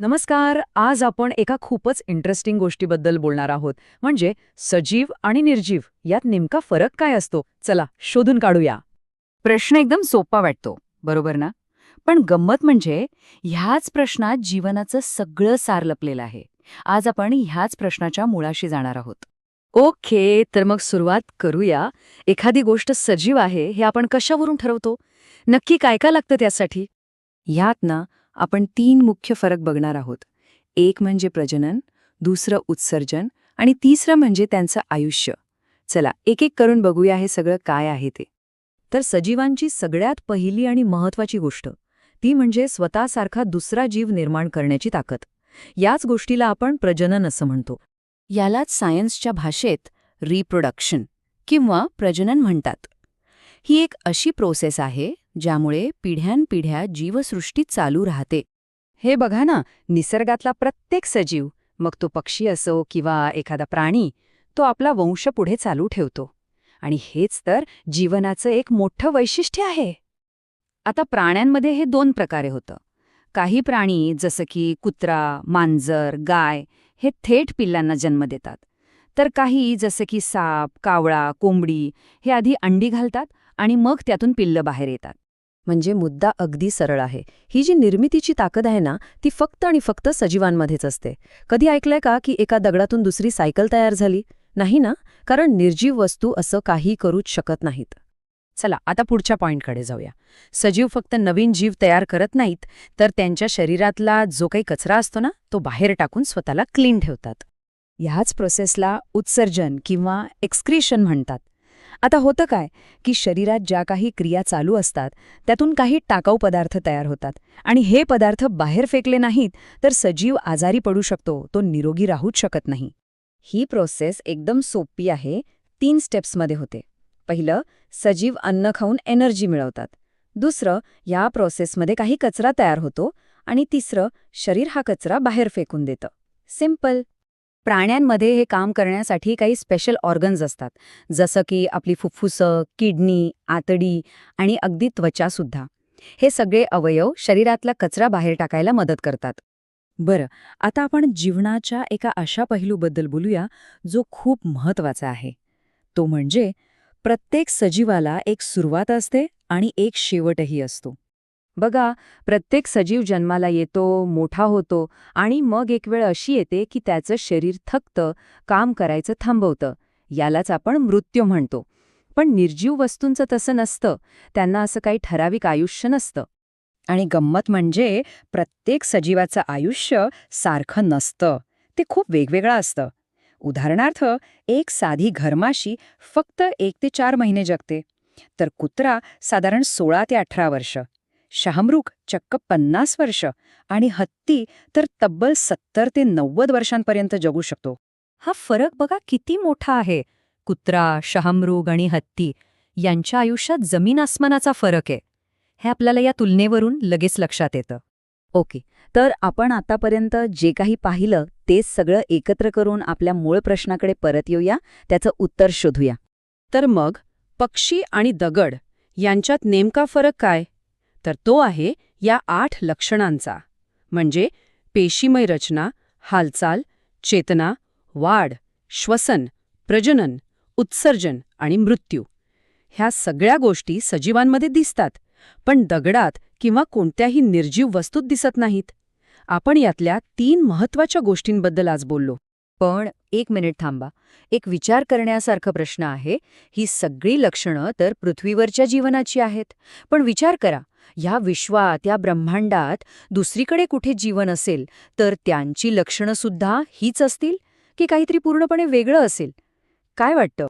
नमस्कार. आज आपण एका खूपच इंटरेस्टिंग गोष्टीबद्दल बोलणार आहोत, म्हणजे सजीव आणि निर्जीव यात नेमका फरक काय असतो. चला शोधून काढूया. प्रश्न एकदम सोपा वाटतो, बरोबर ना? पण गंमत म्हणजे ह्याच प्रश्नात जीवनाचं सगळं सार लपलेलं आहे. आज आपण ह्याच प्रश्नाच्या मुळाशी जाणार आहोत. ओके, तर मग सुरुवात करूया. एखादी गोष्ट सजीव आहे हे आपण कशावरून ठरवतो? नक्की काय काय लागतं त्यासाठी? ह्यात ना आपण 3 मुख्य फरक बघणार आहोत. एक म्हणजे प्रजनन, दुसरं उत्सर्जन आणि तिसरं म्हणजे त्यांचं आयुष्य. चला एक एक करून बघूया हे सगळं काय आहे ते. तर सजीवांची सगळ्यात पहिली आणि महत्वाची गोष्ट ती म्हणजे स्वतःसारखा दुसरा जीव निर्माण करण्याची ताकद. याच गोष्टीला आपण प्रजनन असं म्हणतो. यालाच सायन्सच्या भाषेत रिप्रोडक्शन किंवा प्रजनन म्हणतात. ही एक अशी प्रोसेस आहे ज्यामुळे पिढ्यानपिढ्या जीवसृष्टी चालू राहते. हे बघा ना, निसर्गातला प्रत्येक सजीव, मग तो पक्षी असो किंवा एखादा प्राणी, तो आपला वंश पुढे चालू ठेवतो. आणि हेच तर जीवनाचं एक मोठं वैशिष्ट्य आहे. आता प्राण्यांमध्ये हे 2 प्रकारे होतं. काही प्राणी जसं की कुत्रा, मांजर, गाय हे थेट पिल्लांना जन्म देतात. तर काही जसं की साप, कावळा, कोंबडी हे आधी अंडी घालतात आणि मग त्यातून पिल्लं बाहेर येतात. म्हणजे मुद्दा अगदी सरळ आहे. ही जी निर्मितीची ताकद आहे ना, ती फक्त आणि फक्त सजीवांमध्येच असते. कधी ऐकलंय का की एका दगडातून दुसरी सायकल तयार झाली? नाही ना, कारण निर्जीव वस्तू असं काही करूच शकत नाहीत. चला आता पुढच्या पॉइंटकडे जाऊया. सजीव फक्त नवीन जीव तयार करत नाहीत, तर त्यांच्या शरीरातला जो काही कचरा असतो ना, तो बाहेर टाकून स्वतःला क्लीन ठेवतात. ह्याच प्रोसेसला उत्सर्जन किंवा एक्सक्रीशन म्हणतात. आता होतं काय की शरीरात ज्या काही क्रिया चालू असतात त्यातून काही टाकाऊ पदार्थ तयार होतात आणि हे पदार्थ बाहेर फेकले नाहीत तर सजीव आजारी पडू शकतो, तो निरोगी राहूच शकत नाही. ही प्रोसेस एकदम सोपी आहे, 3 स्टेप्समध्ये होते. पहिलं, सजीव अन्न खाऊन एनर्जी मिळवतात. दुसरं, या प्रोसेसमध्ये काही कचरा तयार होतो. आणि तिसरं, शरीर हा कचरा बाहेर फेकून देतं. सिंपल. प्राण्यांमध्ये हे काम करण्यासाठी काही स्पेशल ऑर्गन्स असतात, जसं की आपली फुफ्फुसं, किडनी, आतडी आणि अगदी त्वचासुद्धा. हे सगळे अवयव शरीरातला कचरा बाहेर टाकायला मदत करतात. बरं, आता आपण जीवनाच्या एका अशा पैलूबद्दल बोलूया जो खूप महत्वाचा आहे. तो म्हणजे प्रत्येक सजीवाला एक सुरुवात असते आणि एक शेवटही असतो. बघा, प्रत्येक सजीव जन्माला येतो, मोठा होतो आणि मग एक वेळ अशी येते की त्याचं शरीर थकतं, काम करायचं थांबवतं. यालाच आपण मृत्यू म्हणतो. पण निर्जीव वस्तूंचं तसं नसतं. त्यांना असं काही ठराविक आयुष्य नसतं. आणि गंमत म्हणजे प्रत्येक सजीवाचं आयुष्य सारखं नसतं. ते खूप वेगवेगळं असतं. उदाहरणार्थ, एक साधी घरमाशी फक्त 1 ते 4 महिने जगते, तर कुत्रा साधारण 16 ते 18 वर्ष, शहामृग चक्क 50 वर्ष आणि हत्ती तर तब्बल 70 ते 90 वर्षांपर्यंत जगू शकतो. हा फरक बघा किती मोठा आहे. कुत्रा, शहामृग आणि हत्ती यांच्या आयुष्यात जमीन आसमानाचा फरक आहे. हे आपल्याला या तुलनेवरून लगेच लक्षात येतं. ओके, तर आपण आतापर्यंत जे काही पाहिलं तेच सगळं एकत्र करून आपल्या मूळ प्रश्नाकडे परत येऊया, त्याचं उत्तर शोधूया. तर मग पक्षी आणि दगड यांच्यात नेमका फरक काय? तर तो आहे या 8 लक्षणांचा. म्हणजे पेशीमय रचना, हालचाल, चेतना, वाढ, श्वसन, प्रजनन, उत्सर्जन आणि मृत्यू. ह्या सगळ्या गोष्टी सजीवांमध्ये दिसतात, पण दगडात किंवा कोणत्याही निर्जीव वस्तूत दिसत नाहीत. आपण यातल्या 3 महत्वाच्या गोष्टींबद्दल आज बोललो. पण 1 मिनिट थांबा. एक विचार करण्यासारखा प्रश्न आहे. ही सगळी लक्षणं तर पृथ्वीवरच्या जीवनाची आहेत. पण विचार करा, ह्या विश्वात, या ब्रह्मांडात दुसरीकडे कुठे जीवन असेल तर त्यांची लक्षणं सुद्धा हीच असतील की काहीतरी पूर्णपणे वेगळं असेल? काय वाटतं?